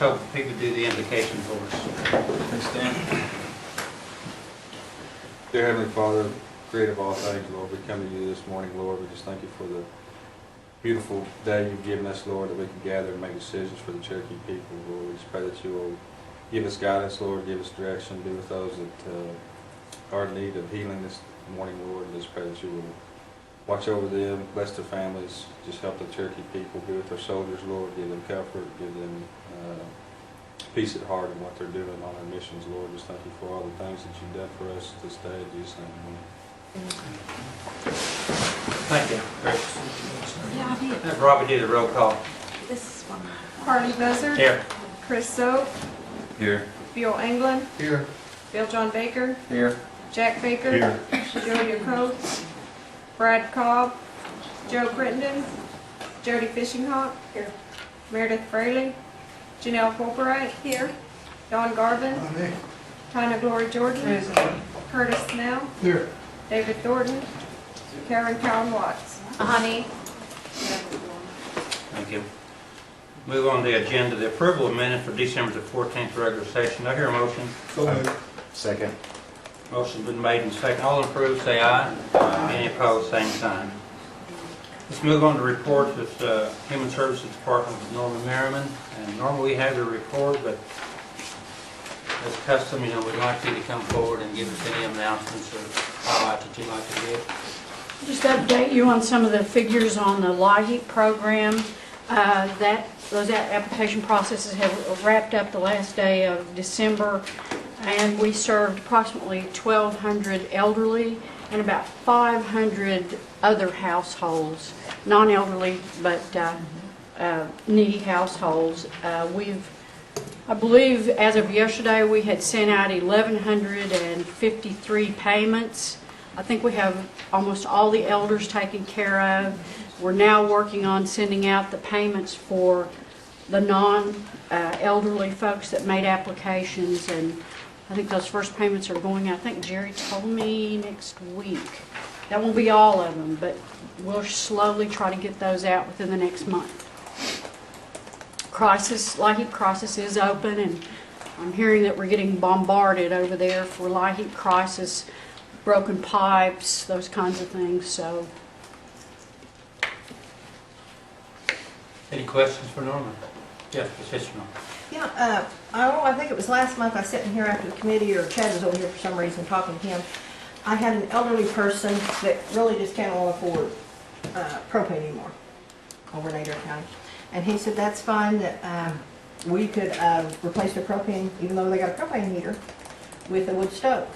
hope he would do the invocation for us. Please stand. Dear Heavenly Father, creator of all things, Lord, we come to you this morning, Lord. We just thank you for the beautiful day you've given us, Lord, that we can gather and make decisions for the Cherokee people, Lord. We just pray that you will give us guidance, Lord, give us direction, be with those that are in need of healing this morning, Lord. And just pray that you will watch over them, bless their families, just help the Cherokee people, be with their soldiers, Lord, give them comfort, give them peace at heart in what they're doing on their missions, Lord. Just thank you for all the things that you've done for us this day. In Jesus' name, Thank you, Chris. Yeah, I did. Have Robbie do the roll call. This is one. Harley Buzzard. Here. Chris Soap. Here. Bill England. Here. Bill John Baker. Here. Jack Baker. Here. Julia Coates. Brad Cobb. Joe Crittenden. Jody Fishinghawk. Here. Meredith Fraley. Janelle Fulbright. Here. Don Garvin. Tina Glory Jordan. Curtis Snell. Here. David Thornton. Karen Cowan Watts. Honey. Thank you. Move on to the agenda, the approval of minutes for December the 14th regular session. Do I hear a motion? Second. Motion's been made and second. All approved, say aye. Any opposed, same sign. Let's move on to reports with Human Services Department with Norma Merriman. And normally we have the report, but as custom, we'd like you to come forward and give us any announcements or highlights that you'd like to give. Just update you on some of the figures on the LIHEAP program. Those application processes have wrapped up the last day of December, and we served approximately 1,200 elderly and about 500 other households, non-elderly but needy households. I believe as of yesterday we had sent out 1,153 payments. I think we have almost all the elders taken care of. We're now working on sending out the payments for the non-elderly folks that made applications, and I think those first payments are going out, I think Jerry told me, next week. That won't be all of them, but we'll slowly try to get those out within the next month. LIHEAP crisis is open, and I'm hearing that we're getting bombarded over there for LIHEAP crisis, broken pipes, those kinds of things. So, Any questions for Norma? Yes, Ms. Norma. Yeah, I think it was last month I was sitting here after the committee, or Chad was over here for some reason talking to him. I had an elderly person that really just can't afford propane anymore over in Adair County. And he said that's fine, that we could replace their propane, even though they got a propane heater, with a wood stove.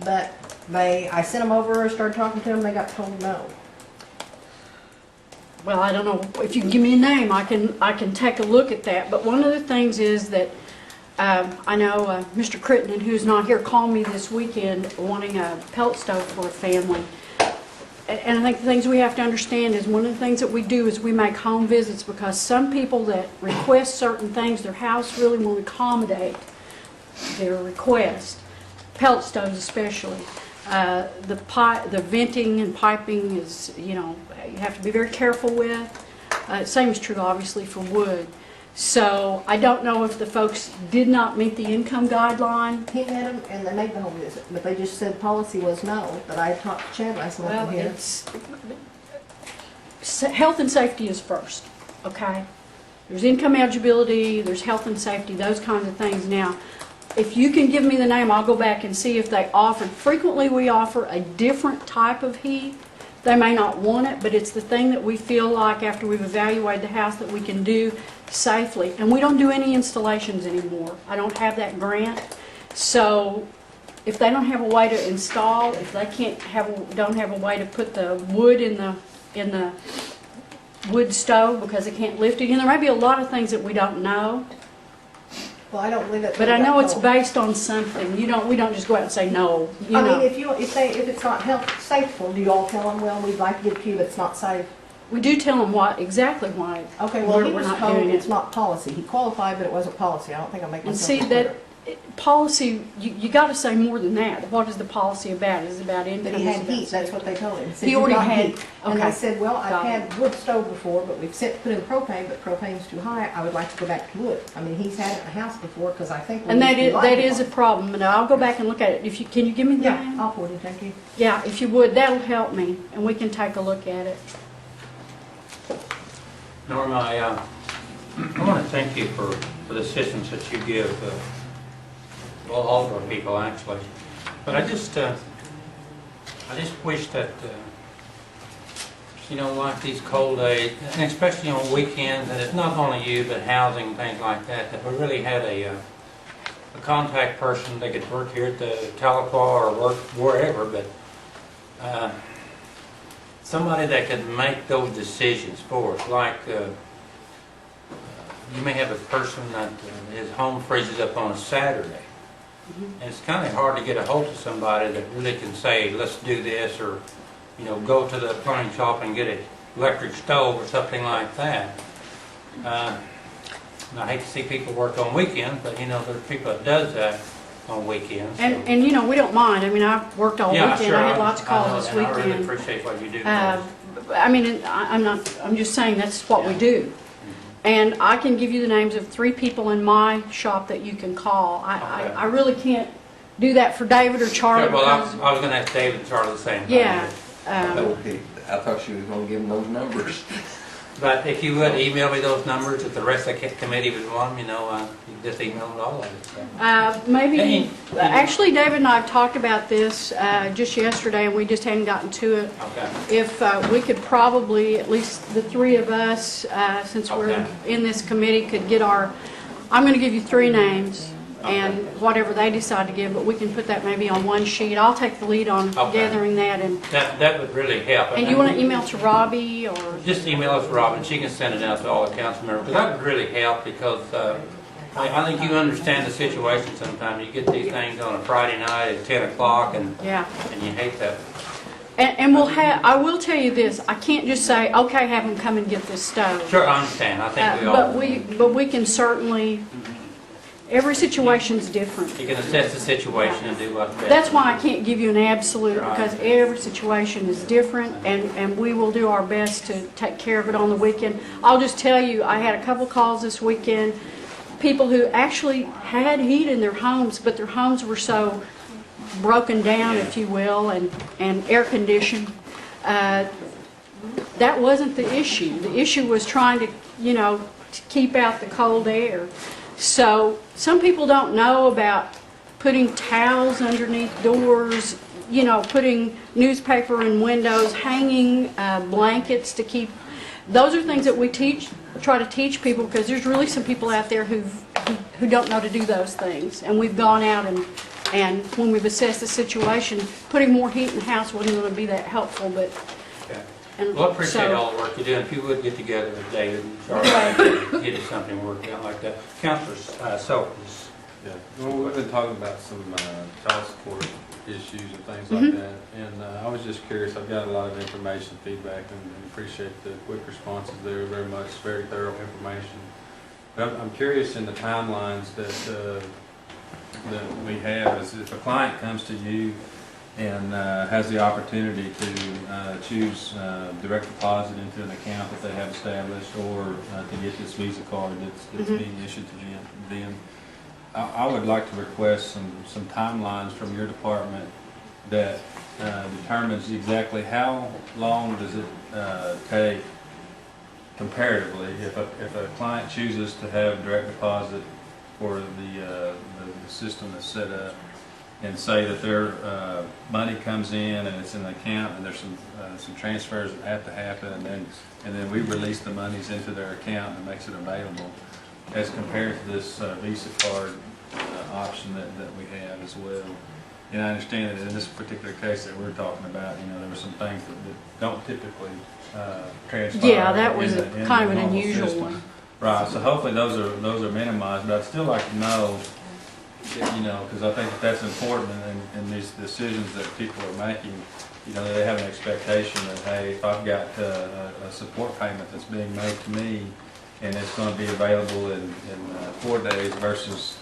But I sent them over, started talking to them, they got told no. well, I don't know if you can give me a name, I can take a look at that. But one of the things is that I know Mr. Crittenden, who's not here, called me this weekend wanting a pellet stove for a family. And I think the things we have to understand is one of the things that we do is we make home visits, because some people that request certain things, their house really won't accommodate their request. Pellet stoves especially. The venting and piping is, you have to be very careful with. Same is true obviously for wood. So I don't know if the folks did not meet the income guideline. He met them and they made the whole visit, but they just said policy was no. But I talked to Chad last month Well, here. Health and safety is first, okay? There's income eligibility, there's health and safety, those kinds of things. Now, if you can give me the name, I'll go back and see if they offer. Frequently we offer a different type of heat. They may not want it, but it's the thing that we feel like after we've evaluated the house that we can do safely. And we don't do any installations anymore. I don't have that grant. So if they don't have a way to install, if they don't have a way to put the wood in the wood stove because they can't lift it, there may be a lot of things that we don't know. Well, I don't believe it. But I know it's based on something. We don't just go out and say no. I mean, if it's not safe for them, do you all tell them, well, we'd like to give it to you, but it's not safe? We do tell them exactly why. Okay, well, he we're was not told doing it's it. not policy. He qualified, but it wasn't policy. I don't think I'm making And myself see, clear. that policy, you got to say more than that. What is the policy about? Is it about income? But he Is had it about heat, that's what they told him. Said, He "You've already got had- heat." And I okay. said, well, I've Got it. had wood stove before, but we've put in propane, but propane's too high. I would like to go back to wood. I mean, he's had it in the house before, because I think. we And used to like that it is a one. problem, and I'll go back and look at it. If you, can you give me the Yeah, name? I'll forward it, thank you. Yeah, if you would, that'll help me, and we can take a look at it. Norma, I want to thank you for the assistance that you give, well, all of our people, actually. But I just wish that, like these cold days, and especially on weekends, and it's not only you, but housing and things like that, that we really had a contact person that could work here at the Tahlequah or work wherever, but somebody that could make those decisions for us, like you may have a person that his home freezes up on a Saturday. And it's kind of hard to get a hold of somebody that really can say, let's do this, or, go to the plumbing shop and get an electric stove or something like that. And I hate to see people work on weekends, but, there are people that does that on weekends. So. And we don't mind. I mean, I've worked all weekend. Sure, I had lots of calls know, this and I really weekend. appreciate what you do. I'm just saying that's what we do. And I can give you the names of 3 people in my shop that you can call. Okay. I really can't do that for David or Charlie. Sure, well, because- I was going to ask David and Charlie the same thing. Yeah. Okay, I thought she was gonna give them those numbers. But if you would email me those numbers, if the rest of the committee would want them, you can just email them to all of us. So. Maybe, Hey. actually, David and I have talked about this just yesterday, and we just hadn't gotten to it. Okay. If we could probably, at least the 3 of us, since we're Okay. in this committee, could get I'm going to give you 3 names, and whatever they decide to give, but we can put that maybe on one sheet. I'll take the lead on Okay. gathering that, and That would really help. you want to email to Robbie, or? Just email us, Robin. She can send it out to all the council members. Because that would really help, because I think you understand the situation sometimes. You get these things on a Friday night at 10 o'clock, and Yeah. you hate that. And I will tell you this, I can't just say, okay, have them come and get this stove. Sure, I understand. I think we all... But we can certainly, every situation's different. You can assess the situation and do what's best. That's why I can't give you an absolute, Right. because every situation is different, and we will do our best to take care of it on the weekend. I'll just tell you, I had a couple calls this weekend, people who actually had heat in their homes, but their homes were so broken down, if you will, and air conditioned. That wasn't the issue. The issue was trying to, to keep out the cold air. So some people don't know about putting towels underneath doors, putting newspaper in windows, hanging blankets to keep. Those are things that we try to teach people, because there's really some people out there who don't know to do those things. And we've gone out and when we've assessed the situation, putting more heat in the house wasn't going to be that helpful, but. Okay. And Well, I appreciate so- all the work you do. If you would get together with David and Charlie, get us something worked out like that. Councilor Sulkins. Yeah, well, we've been talking about some child support issues and things like that, and I was just curious. I've got a lot of information, feedback, and appreciate the quick responses there very much. Very thorough information. But I'm curious in the timelines that we have. Is if a client comes to you and has the opportunity to choose direct deposit into an account that they have established, or to get this Visa card that's being issued to them. I would like to request some timelines from your department that determines exactly how long does it take comparatively if a client chooses to have direct deposit for the system that's set up, and say that their money comes in and it's in an account, and there's some transfers that have to happen, and then we release the monies into their account and makes it available, as compared to this Visa card option that we have as well. And I understand that in this particular case that we're talking about, there were some things that don't typically transpire. Yeah, that was in the kind of an normal unusual system. one. Right, so hopefully those are minimized, but I'd still like to know you know, because I think that's important in these decisions that people are making. You know, they have an expectation that, hey, if I've got a support payment that's being made to me and it's going to be available in 4 days versus,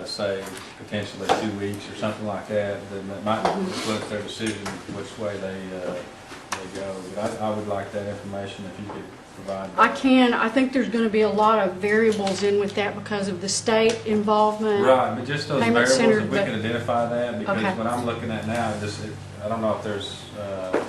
say, potentially 2 weeks or something like that, then that might influence their decision which way they go. But I would like that information if you could provide that. I think there's going to be a lot of variables in with that because of the state involvement. Right, but just those Payment variables, center, if we but- can identify that, because Okay. what I'm looking at now, I don't know if there's, you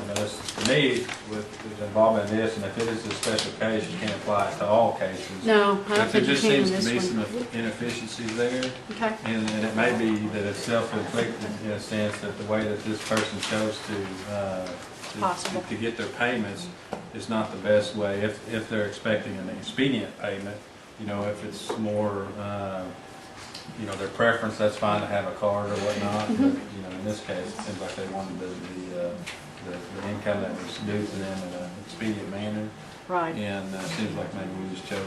know, this, to me, with involvement in this, and if it is a special case, you can't apply it to all cases. No, I But don't there think you just can in seems to be this some one. inefficiencies there, Okay, and it may be that it's self-inflicted in a sense that the way that this person chose Possible. to get their payments is not the best way, if they're expecting an expedient payment. You know, if it's more, you know, their preference, that's fine to have a card or whatnot, but, you know, in this case, it seems like they wanted the income that was due to them in an expedient manner, right. and it seems like maybe we just chose,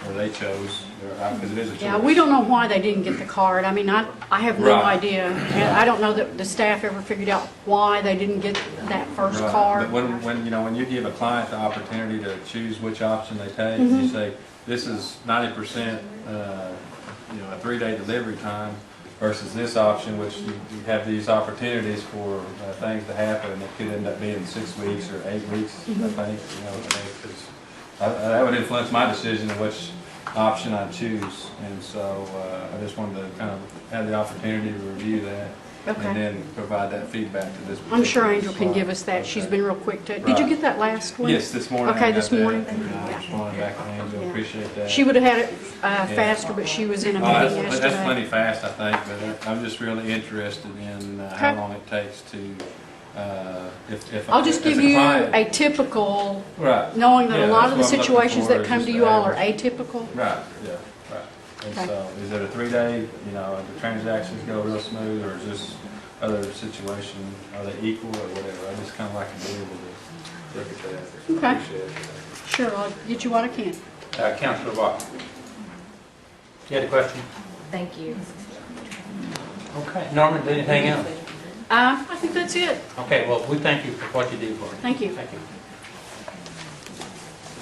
or they chose, because it is a choice. Yeah, we don't know why they didn't get the card. I mean, I have no Right. idea. And I don't know that the staff ever figured out why they didn't get that first Right. card. But when, you know, when you give a client the opportunity to choose which option they take, Mm-hmm. you say, this is 90%, you know, a 3-day delivery time versus this option, which you have these opportunities for things to happen, and it could end up being 6 weeks or 8 weeks, Mm-hmm. I think, you know, because that would influence my decision of which option I choose. And so I just wanted to kind of have the opportunity to review that. Okay. And then provide that feedback to this. I'm sure particular Angel can give us that. She's been real quick to. Did you get that last one? Yes, this morning. Okay, I got this that, morning? and I Yeah. responded back to Angela, Yeah. appreciate that. She would have had it faster, but she was in a Oh, meeting that's yesterday. plenty fast, I think, but I'm just really interested in how Okay. long it takes to, if. I'll just as give a you client- a typical, Right. knowing that Yeah, a lot that's of the what I'm looking situations for, that is come to just you all are average. atypical. Right, yeah, right. And Okay. so, is it a 3-day, you know, the transactions go real smooth, or is this other situation, are they equal or whatever? I just kind of like to be able to look at that. Okay. Appreciate it. Sure, I'll get you what I can. Councilor Watt. You had a question? Thank you. Okay. Norman, anything else? I think that's it. Okay, well, we thank you for what you do for us. Thank you. Thank you.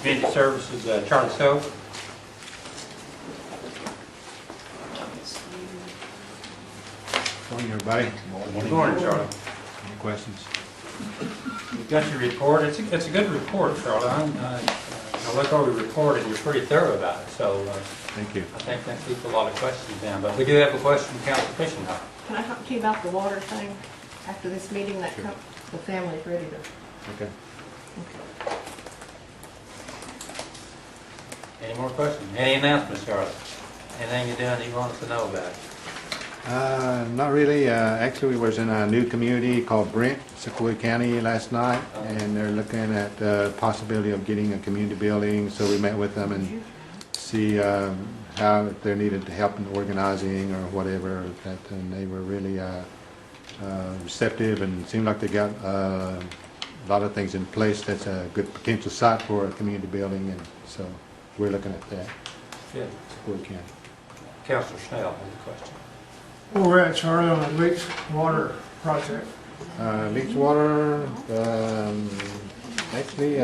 Community Services, Charlie Stowe. Morning, everybody. Good morning, Charlie. Any questions? We've got your report. It's a good report, Charlie. I look over your report and you're pretty thorough about it, so Thank you. I think that keeps a lot of questions down. But we do have a question from Councilor Fishenhofer. Can I talk to you about the water thing after this meeting? That the family's ready to. Okay. Any more questions? Any announcements, Charlie? Anything you're doing that you want us to know about? Not really. Actually, we was in a new community called Brent, Sequoia County last night, and they're looking at the possibility of getting a community building. So we met with them and see how if they needed help in organizing or whatever. And they were really receptive and seemed like they got a lot of things in place. That's a good potential site for a community building, and so we're looking at that. Good. Sequoia County. Councilor Snell has a question. Where we're at, Charlie, on the leach water project. Leach water, actually, we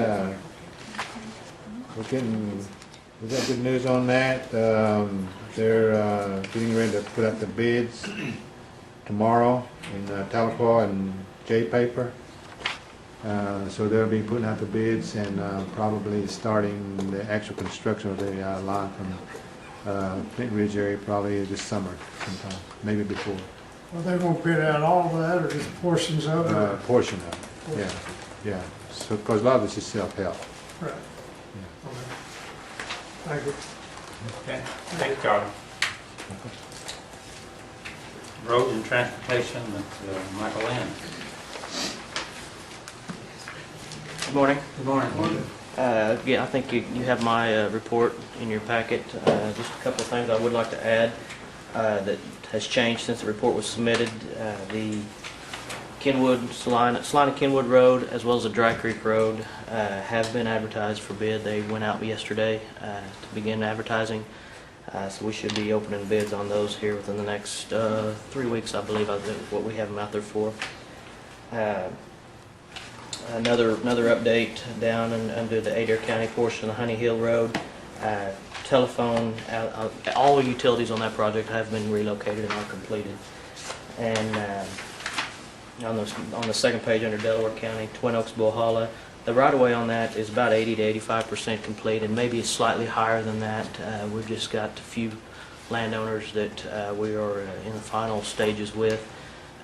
got good news on that. They're getting ready to put out the bids tomorrow in Tahlequah and J paper. So they'll be putting out the bids and probably starting the actual construction of the line from Flint Ridge area probably this summer sometime, maybe before. Are they gonna bid out all of that or just portions of it? Portion of it, yeah. So, because a lot of this is self-help. Right. Yeah. Okay. Thank you. Okay. Thanks, Charlie. Road and Transportation, Michael Lynn. Good morning. Good morning. Yeah, I think you have my report in your packet. Just a couple of things I would like to add that has changed since the report was submitted. The Salina Kenwood Road, as well as the Dry Creek Road, have been advertised for bid. They went out yesterday to begin advertising. So we should be opening bids on those here within the next 3 weeks, I believe, I think what we have them out there for. Another update down under the Adair County portion of Honey Hill Road. Telephone, all utilities on that project have been relocated and are completed. And on the second page under Delaware County, Twin Oaks, Bohala, the right-of-way on that is about 80 to 85% complete, and maybe slightly higher than that. We've just got a few landowners that we are in the final stages with,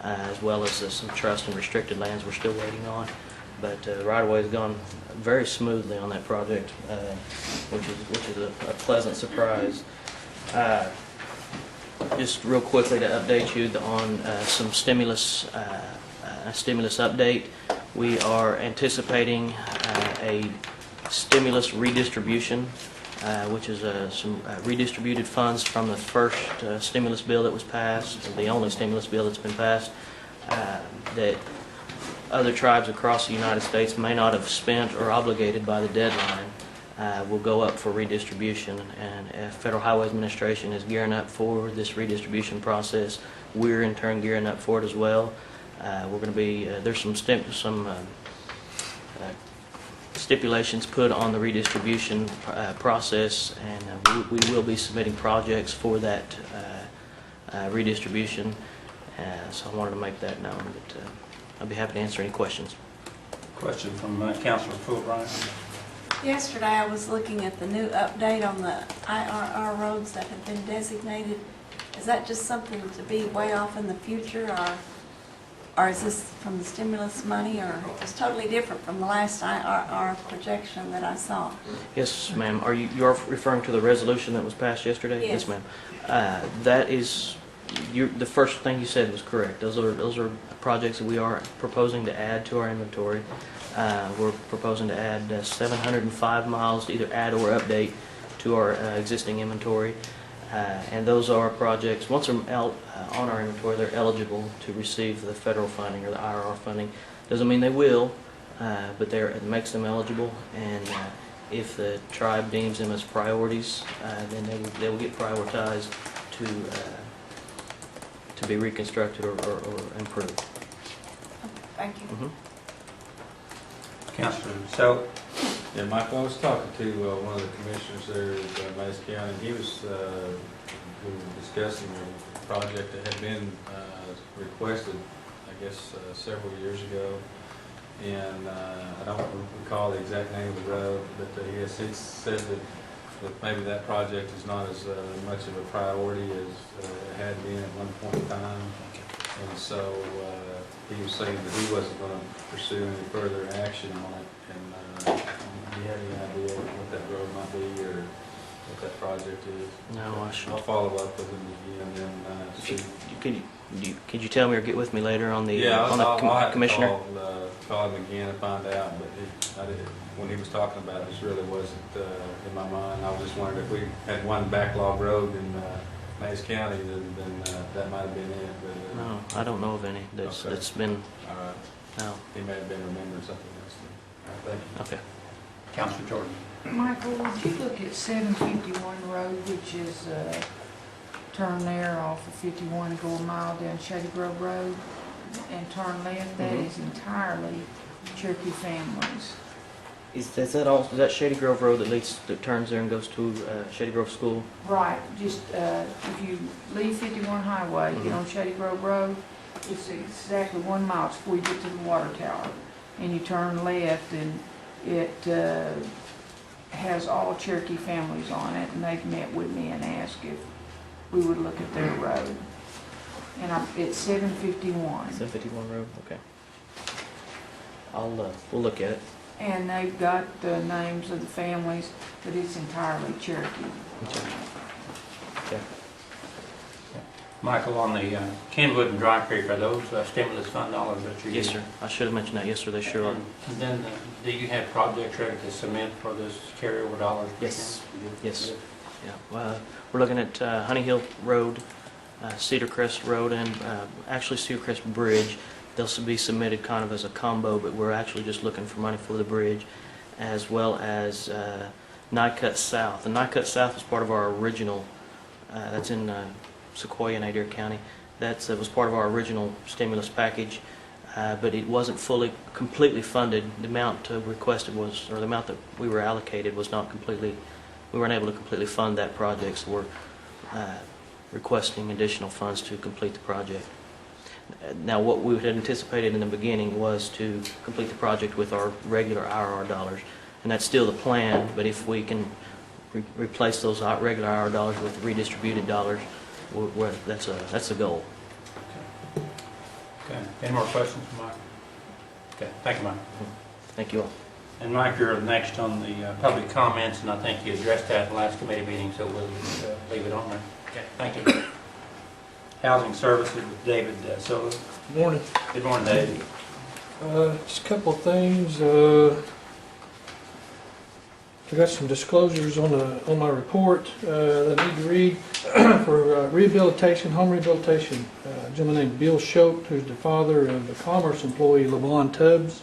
as well as some trust and restricted lands we're still waiting on. But the right-of-way has gone very smoothly on that project, which is a pleasant surprise. Just real quickly to update you on some stimulus update. We are anticipating a stimulus redistribution, which is some redistributed funds from the first stimulus bill that was passed, the only stimulus bill that's been passed, that other tribes across the United States may not have spent or obligated by the deadline, will go up for redistribution. And Federal Highway Administration is gearing up for this redistribution process. We're in turn gearing up for it as well. We're going to be there's some stipulations put on the redistribution process, and we will be submitting projects for that redistribution. So I wanted to make that known. But I'll be happy to answer any questions. Question from Councilor Fulbright. Yesterday I was looking at the new update on the IRR roads that have been designated. Is that just something to be way off in the future, or is this from the stimulus money, or it's totally different from the last IRR projection that I saw? Yes, ma'am. You are referring to the resolution that was passed yesterday? Yes. Ma'am. That is, the first thing you said was correct. Those are projects that we are proposing to add to our inventory. We're proposing to add 705 miles to either add or update to our existing inventory. And those are projects, once they're on our inventory, they're eligible to receive the federal funding or the IRR funding. Doesn't mean they will, but it makes them eligible. And if the tribe deems them as priorities, then they will get prioritized to be reconstructed or improved. Thank you. Mm-hmm. Councilor So. Yeah, Michael, I was talking to one of the commissioners there at Mays County, and we were discussing a project that had been requested, I guess, several years ago. And I don't recall the exact name of the road, but he has since said that maybe that project is not as much of a priority as it had been at one point in time. And so he was saying that he wasn't going to pursue any further action on it. And do you have any idea what that road might be or what that project is? No, I should. I'll follow up with him again and then see. Could you tell me or get with me later on the I'll commissioner? Call him again and find out. But when he was talking about it, this really wasn't in my mind. I was just wondering if we had one backlog road in Mays County, then that might have been it. But, No, I don't know of any that's been. All right. No. He may have been remembering something else. All right, thank you. Okay. Councilor Jordan. Michael, would you look at 751 Road, which is turn there off of 51, go a mile down Shady Grove Road, and turn left? That is entirely Cherokee families. Is that Shady Grove Road that turns there and goes to Shady Grove School? Right, just if you leave 51 Highway, get on Shady Grove Road, it's exactly 1 mile before you get to the water tower, and you turn left, and it has all Cherokee families on it, and they've met with me and asked if we would look at their road. And it's 751. 751 Road. Okay. We'll look at it. And they've got the names of the families, but it's entirely Cherokee. Okay. Michael, on the Kenwood and Dry Creek, are those stimulus fund dollars that you're Yes, using? sir. I should have mentioned that. Yes, sir. They sure are. And then, do you have projects ready to submit for this carryover dollars? Yes. Yes. Yeah. We're looking at Honey Hill Road, Cedar Crest Road, and actually Cedar Crest Bridge. They'll be submitted kind of as a combo, but we're actually just looking for money for the bridge, as well as Nycut South. And Nycut South is part of our original That's in Sequoia and Adair County. That was part of our original stimulus package, but it wasn't completely funded. The amount requested was, or the amount that we were allocated was not completely, we weren't able to completely fund that project, so we're requesting additional funds to complete the project. Now, what we had anticipated in the beginning was to complete the project with our regular IRR dollars, and that's still the plan, but if we can replace those regular IRR dollars with redistributed dollars, that's the goal. Okay. Any more questions for Mike? Okay, thank you, Mike. Thank you all. And Mike, you're next on the public comments, and I think you addressed that in the last committee meeting, so we'll leave it on there. Okay, thank you. Housing Services with David Silva. Morning. Good morning, David. Just a couple of things. I got some disclosures on my report that I need to read for rehabilitation, home rehabilitation. A gentleman named Bill Shope, who's the father of the Commerce employee LaVon Tubbs.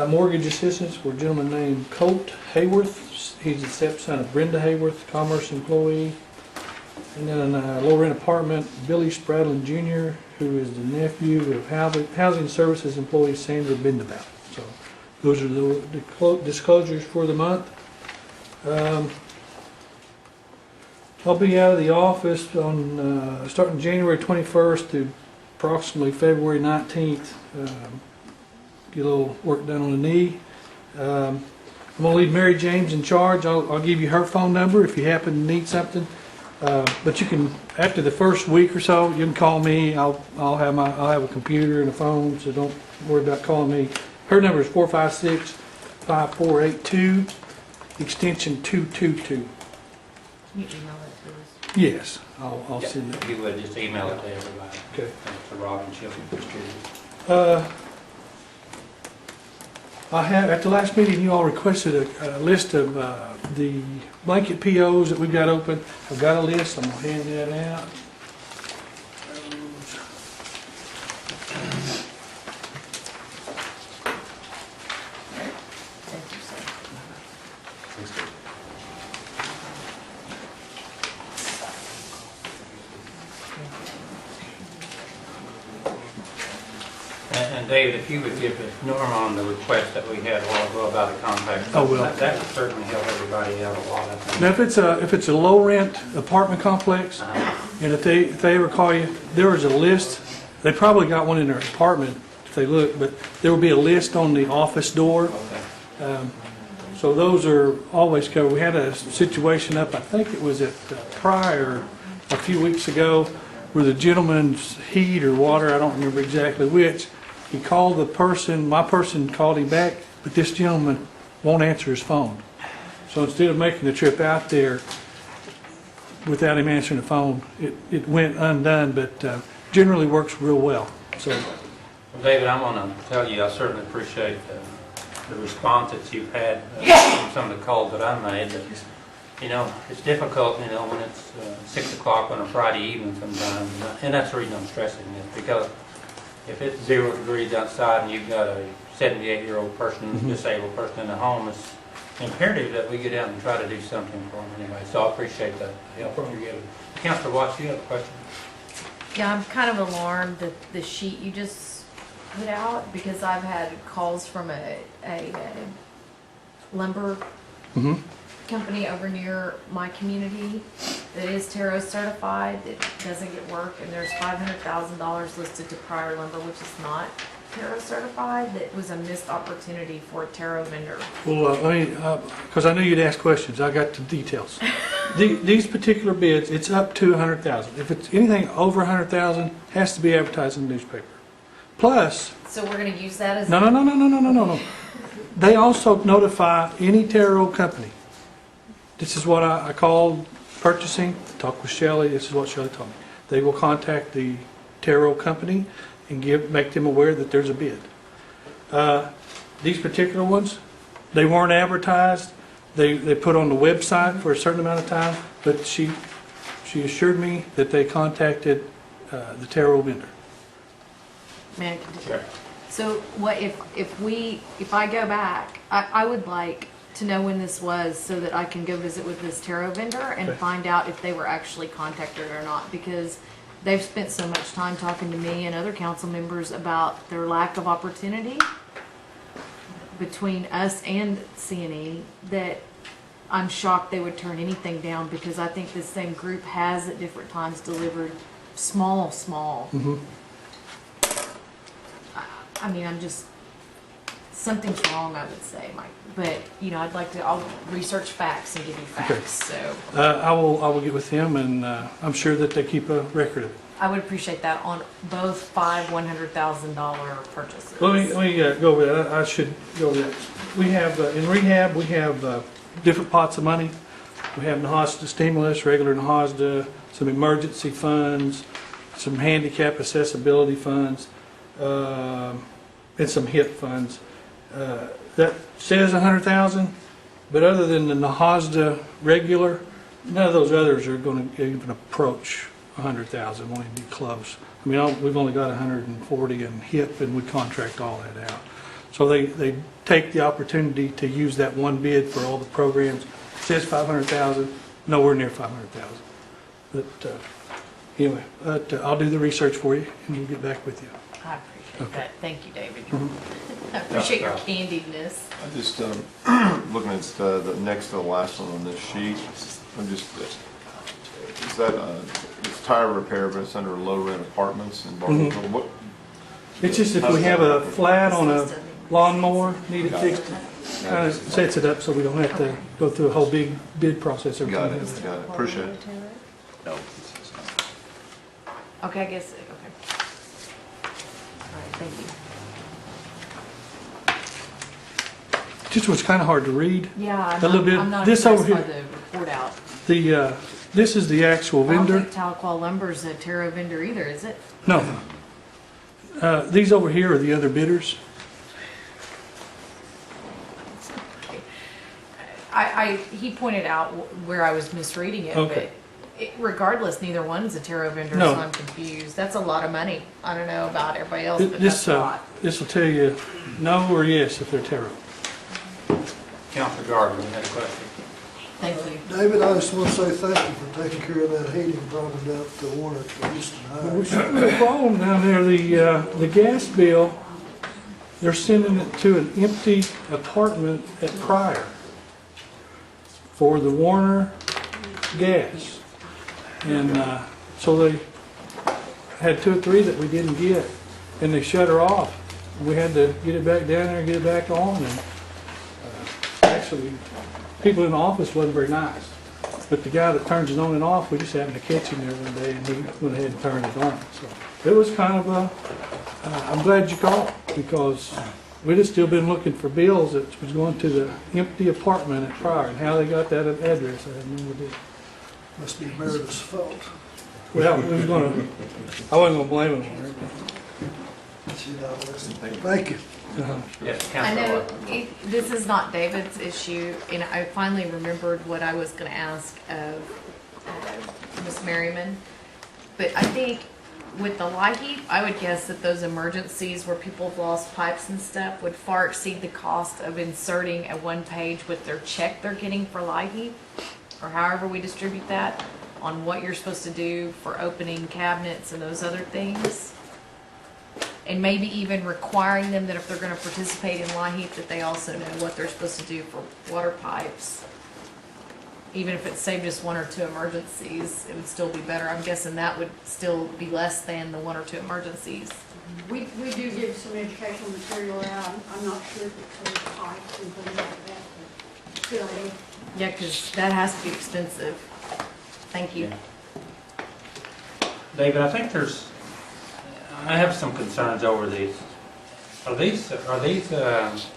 Mortgage assistance for a gentleman named Colt Hayworth. He's the stepson of Brenda Hayworth, Commerce employee. And then low rent apartment, Billy Spradlin Jr., who is the nephew of Housing Services employee Sandra Bendabout. So those are the disclosures for the month. I'll be out of the office on starting January 21st to approximately February 19th. Get a little work done on the knee. I'm going to leave Mary James in charge. I'll give you her phone number if you happen to need something. But you can, after the first week or so, you can call me. I'll have a computer and a phone, so don't worry about calling me. Her number is 456-5482, extension 222. Can you email that to us? Yes, I'll send it. If you would, just email it to everybody. Okay. To Rob and she'll distribute it. I have, at the last meeting, you all requested a list of the blanket POs that we've got open. I've got a list, I'm gonna hand that out. Thank you, sir. And David, if you would give Norm on the request that we had a while ago about the compact. I will. That would certainly help everybody out a lot, I think. Now, if it's a low rent apartment complex, and if they ever call you, there is a list. They probably got one in their apartment if they look, but there will be a list on the office door. Okay. So those are always covered. We had a situation up, I think it was at Pryor a few weeks ago, where the gentleman's heat or water, I don't remember exactly which, he called the person, my person called him back, but this gentleman won't answer his phone. So instead of making the trip out there without him answering the phone, it went undone, but generally works real well. So, Well, David, I'm going to tell you, I certainly appreciate the response that you've had from some of the calls that I made. But, you know, it's difficult, you know, when it's 6 o'clock on a Friday evening sometimes. And that's the reason I'm stressing this, because if it's 0 degrees outside and you've got a 78-year-old person, disabled person in the home, it's imperative that we get out and try to do something for them anyway. So I appreciate the help you're giving. Councilor Watts, you have a question? Yeah, I'm kind of alarmed that the sheet you just put out, because I've had calls from a lumber company over near my community that is Terra certified, that doesn't get work, and there's $500,000 listed to Pryor Lumber, which is not Terra certified. That was a missed opportunity for a Terra vendor. well, because I knew you'd ask questions, I got the details. These particular bids, it's up to $100,000. If it's anything over $100,000, has to be advertised in the newspaper. Plus, So we're going to use that as no. They also notify any Terra company. This is what I called purchasing, talked with Shelley, this is what Shelley told me. They will contact the Terra company and make them aware that there's a bid. These particular ones, they weren't advertised. They put on the website for a certain amount of time, but she assured me that they contacted the Terra vendor. man. So what if I go back? I would like to know when this was so that I can go visit with this tarot vendor and Okay. find out if they were actually contacted or not, because they've spent so much time talking to me and other council members about their lack of opportunity between us and CNE that I'm shocked they would turn anything down, because I think this same group has at different times delivered small. Mhm. I mean, I'm just, something's wrong, I would say, Mike. But, I'd like to, I'll research facts and give you facts, so I will get with them, and I'm sure that they keep a record of it. I would appreciate that on both five $100,000 purchases. Let me go over that. I should go over that. We have, in rehab, we have different pots of money. We have NAHASDA stimulus, regular NAHASDA, some emergency funds, some handicap accessibility funds, and some HIP funds. That says 100,000, but other than the NAHASDA regular, none of those others are going to even approach 100,000, won't even be close. I mean, we've only got 140 in HIP, and we contract all that out. So they take the opportunity to use that one bid for all the programs. It says 500,000, nowhere near 500,000. But anyway, I'll do the research for you, and we'll get back with you. I appreciate Okay. that. Thank you, David. Mhm. I appreciate your candidness. I just, looking at the next to the last one on this sheet, I'm just, is that, it's tire repair, but it's under low-rent apartments in Bartlesville? What? It's just if we have a flat on a lawnmower, need it fixed, kind of sets it up so we don't have to go through a whole big bid process every Got time. it, appreciate it. No. Okay, I guess, okay. All right, thank you. Just was kind of hard to read. Yeah, A little bit. I'm not This impressed over by here- the report out. This is the actual I don't vendor. think Tahlequah Lumber's a tarot vendor either, is it? No. These over here are the other bidders. He pointed out where I was misreading it, but Okay. regardless, neither one's a tarot vendor, No. so I'm confused. That's a lot of money. I don't know about everybody else, but This, that's a lot. this will tell you no or yes if they're tarot. Councilor Gardner, you had a question? Thank you. David, I just want to say thank you for taking care of that heating problem down at the one at the Houston High. The problem down there, the gas bill, they're sending it to an empty apartment at Pryor for the Warner gas. And so they had 2 or 3 that we didn't get, and they shut her off. We had to get it back down there and get it back on, and actually, people in the office wasn't very nice. But the guy that turns it on and off, we just happened to catch him there one day, and he went ahead and turned it on. So it was kind of a, I'm glad you called, because we'd have still been looking for bills that was going to the empty apartment at Pryor, and how they got that address, I have no idea. Must be Meredith's fault. Well, I wasn't gonna blame him on it. She not listening. Thank you. Yes, I Councilor know White. this is not David's issue, and I finally remembered what I was going to ask of Miss Merriman. But I think with the LIHEAP, I would guess that those emergencies where people have lost pipes and stuff would far exceed the cost of inserting a one page with their check they're getting for LIHEAP, or however we distribute that, on what you're supposed to do for opening cabinets and those other things. And maybe even requiring them that if they're going to participate in LIHEAP, that they also know what they're supposed to do for water pipes. Even if it saved us 1 or 2 emergencies, it would still be better. I'm guessing that would still be less than the 1 or 2 emergencies. We do give some educational material out. I'm not sure if it's for pipes and things like that, but still, Yeah, because that has to be expensive. Thank you. David, I think I have some concerns over these. Are these items,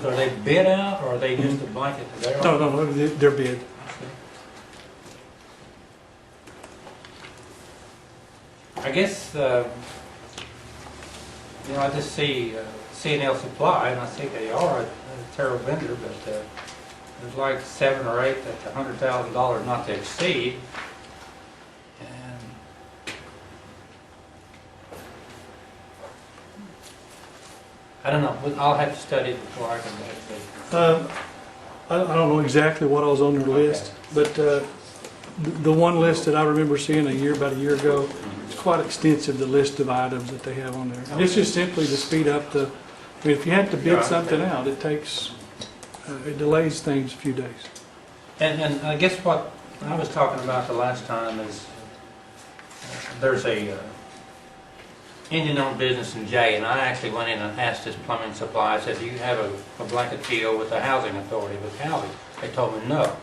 are they bid out, or are they just a blanket? No, they're bid. I guess, I just see C&L Supply, and I see they are a tarot vendor, but there's like 7 or 8 that's $100,000 not to exceed. And I don't know, I'll have to study it before I can make I don't know exactly what I was on their list, but the one list that I remember seeing about a year ago, it's quite extensive, the list of items that they have on there. And it's just simply to speed up I mean, if you have to bid something out, it delays things a few days. And I guess what I was talking about the last time is, there's a Indian-owned business in Jay, and I actually went in and asked this plumbing supply, I said, do you have a blanket deal with the housing authority, with Cali? They told me no.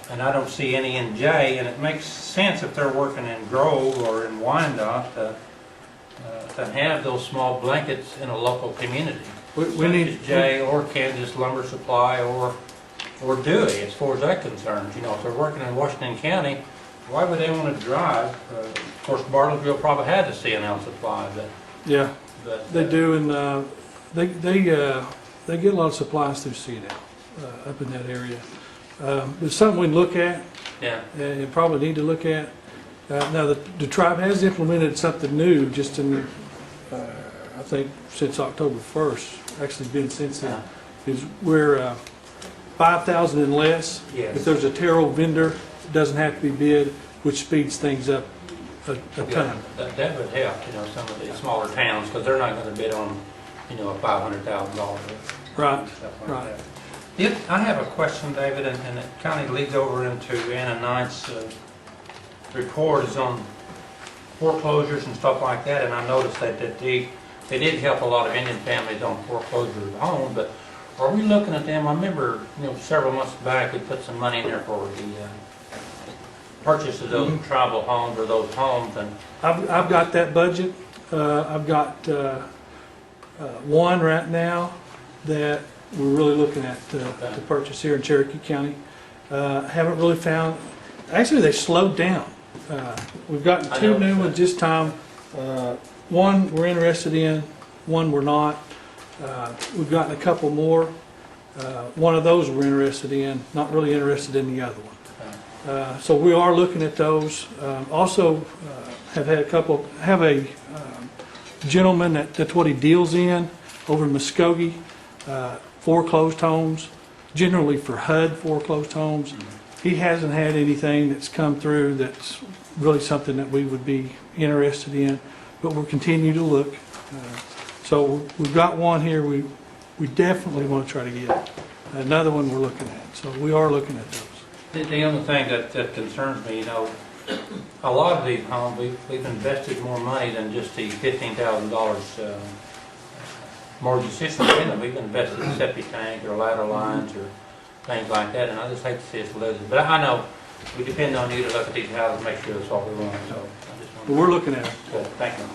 And I don't see any in Jay, and it makes sense if they're working in Grove or in Wyandotte to have those small blankets in a local community. We need Jay or Kansas Lumber Supply or Dewey, as far as that concerns. You know, if they're working in Washington County, why would they want to drive? Of course, Bartlesville probably had the C&L supply, but Yeah, but they do, and they get a lot of supplies through CNL up in that area. It's something we can look at, yeah. and probably need to look at. Now, the tribe has implemented something new just in, I think, since October 1st, actually been since then, is where 5,000 and less, Yes. if there's a taro vendor, it doesn't have to be bid, which speeds things up a ton. Yeah, that would help, you know, some of the smaller towns, because they're not going to bid on, you know, a $500,000. Right, Stuff like right. that. Yeah, I have a question, David, and it kind of leads over into Anna Knight's report is on foreclosures and stuff like that, and I noticed that they did help a lot of Indian families on foreclosure of homes, but are we looking at them? I remember, you know, several months back, we put some money in there for the purchase of those tribal homes or those homes, and I've got that budget. I've got one right now that we're really looking at to purchase here in Cherokee County. Haven't really found, actually they slowed down. We've gotten two new ones this time. One we're interested in, one we're not. We've gotten a couple more. One of those we're interested in, not really interested in the other one. So we are looking at those. Also have had a gentleman that's what he deals in over in Muskogee, foreclosed homes, generally for HUD foreclosed homes. He hasn't had anything that's come through that's really something that we would be interested in, but we'll continue to look. So we've got one here we definitely want to try to get. Another one we're looking at. So we are looking at those. the only thing that concerns me, you know, a lot of these homes, we've invested more money than just the $15,000 mortgage assistance in them. We've invested in septic tank or ladder lines or things like that, and I just hate to see us lose it. But I know we depend on you to look at these houses, make sure that's what we want, so I just want But we're looking at it. Good, thank you.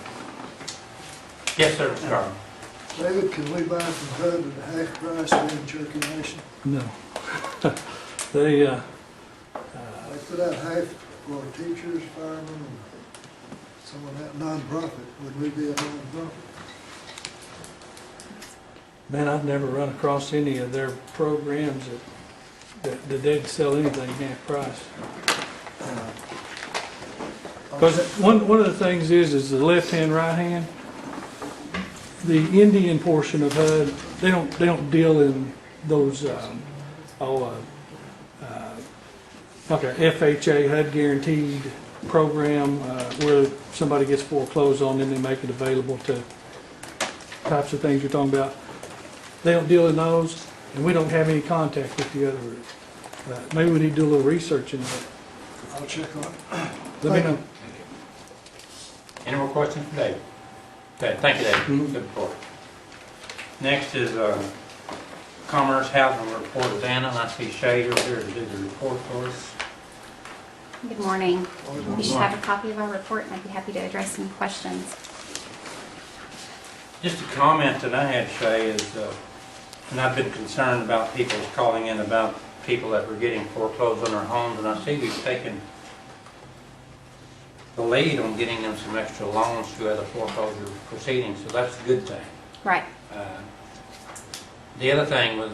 Yes, sir, Mr. Carter. David, can we buy from HUD at half price here in Cherokee Nation? No. They, They put out half for teachers, firemen, and some of that nonprofit. Would we be a nonprofit? man, I've never run across any of their programs that they'd sell anything half price. Because one of the things is the left hand, right hand. The Indian portion of HUD, they don't deal in those FHA HUD guaranteed program where somebody gets foreclosed on and they make it available to types of things you're talking about. They don't deal in those, and we don't have any contact with the other group. Maybe we need to do a little research into that. I'll check on it. Let me know. Any more questions for David? Okay, thank you, David. Good report. Next is Commerce Housing Report with Anna, and I see Shay over here to do the report for us. Good morning. You should have a copy of our report, and I'd be happy to address any questions. Just a comment that I had, Shay, is, and I've been concerned about people calling in about people that were getting foreclosed on their homes, and I see we've taken the lead on getting them some extra loans through other foreclosure proceedings, so that's a good thing. Right. The other thing was,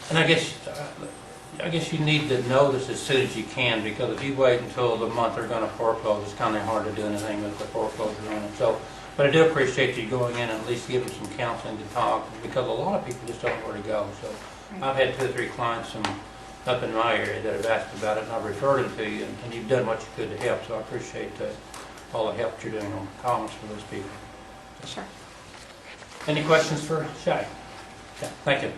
and I guess you need to know this as soon as you can, because if you wait until the month they're going to foreclose, it's kind of hard to do anything with the foreclosure on it. So But I do appreciate you going in and at least giving some counseling to talk, because a lot of people just don't know where to go. So I've had 2 or 3 clients from up in my area that have asked about it, and I've referred them to you, and you've done what you could to help. So I appreciate all the help you're doing on comments for those people. Sure. Any questions for Shay? Yeah, thank you.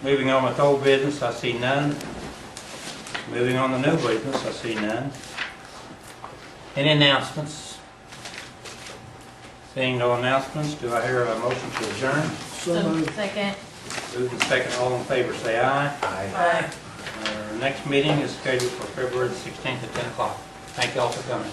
Moving on with old business, I see none. Moving on to new business, I see none. Any announcements? Seeing no announcements, do I hear a motion to adjourn? So moved. Second. Moving second, all in favor say aye. Aye. Our next meeting is scheduled for February the 16th at 10 o'clock. Thank you all for coming.